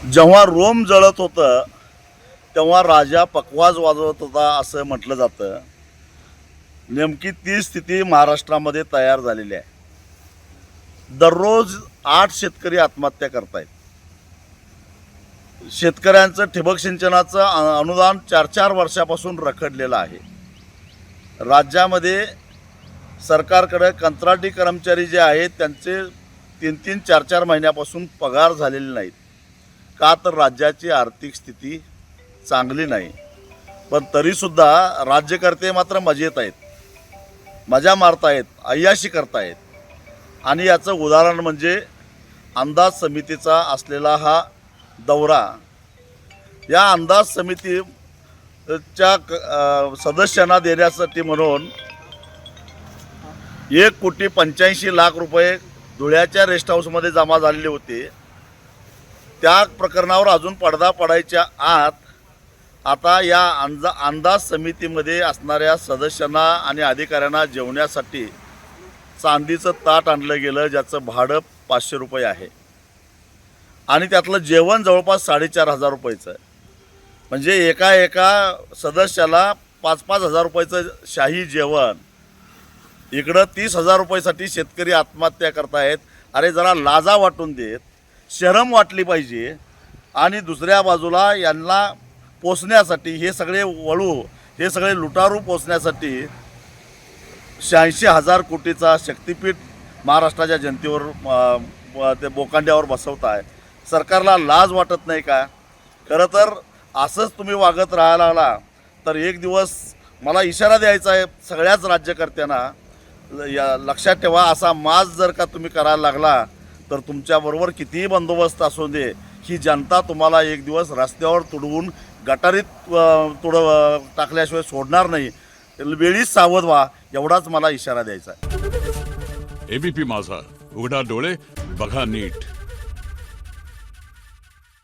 जेव्हा रोम जळत होतं तेव्हा राजा पकवाज वाजवत होता असं म्हटलं जातं. नेमकी ती स्थिती महाराष्ट्रामध्ये तयार झालेली आहे. दररोज 8 शेतकरी आत्महत्या करतायत. शेतकऱ्यांचं ठिबक सिंचनाचं अनुदान 4-4 वर्षापासून रखडलेलं आहे. राज्यामध्ये सरकारकडे कंत्राटी कर्मचारी जे आहेत त्यांचे 3-3, 4-4 महिन्यापासून पगार झालेले नाहीत. का तर राज्याची आर्थिक स्थिती चांगली नाही. पण तरीसुद्धा राज्यकर्ते मात्र मजेत आहेत, मजा मारतायत, अय्याशी करतायत. आणि याचं उदाहरण म्हणजे अंदाज समितीचा असलेला हा दौरा. या अंदाज समितीच्या सदस्यांना देण्यासाठी म्हणून 1,85,00,000 रुपये धुळ्याच्या रेस्ट हाऊसमध्ये जमा झालेले होते. त्या प्रकरणावर अजून पडदा पडायच्या आत आता या अंदाज समितीमध्ये असणाऱ्या सदस्यांना आणि अधिकाऱ्यांना जेवण्यासाठी चांदीचं ताट आणलं गेलं, ज्याचं भाडं 500 रुपये आहे. आणि त्यातलं जेवण जवळपास 4,500 रुपयाचं आहे. म्हणजे एका सदस्याला 5-5 हजार रुपयाचं शाही जेवण. इकडं 30,000 रुपयासाठी शेतकरी आत्महत्या करतायत. अरे जरा लाजा वाटून देत, शरम वाटली पाहिजे. आणि दुसऱ्या बाजूला यांना पोसण्यासाठी हे सगळे लुटारू पोसण्यासाठी 86,000 कोटीचा शक्तिपीठ महाराष्ट्राच्या जनतेवर ते बोकांड्यावर बसवत आहे. सरकारला लाज वाटत नाही का? खरं तर असंच तुम्ही वागत राहायला लागला तर एक दिवस मला इशारा द्यायचा आहे सगळ्याच राज्यकर्त्यांना. लक्षात ठेवा, असा माज जर का तुम्ही करायला लागला तर तुमच्याबरोबर कितीही बंदोबस्त असू दे, ही जनता तुम्हाला एक दिवस रस्त्यावर तुडवून गटारीत टाकल्याशिवाय सोडणार नाही. वेळीच सावध व्हा, एवढाच मला इशारा द्यायचा आहे. एबीपी माझा, उघडा डोळे बघा नीट.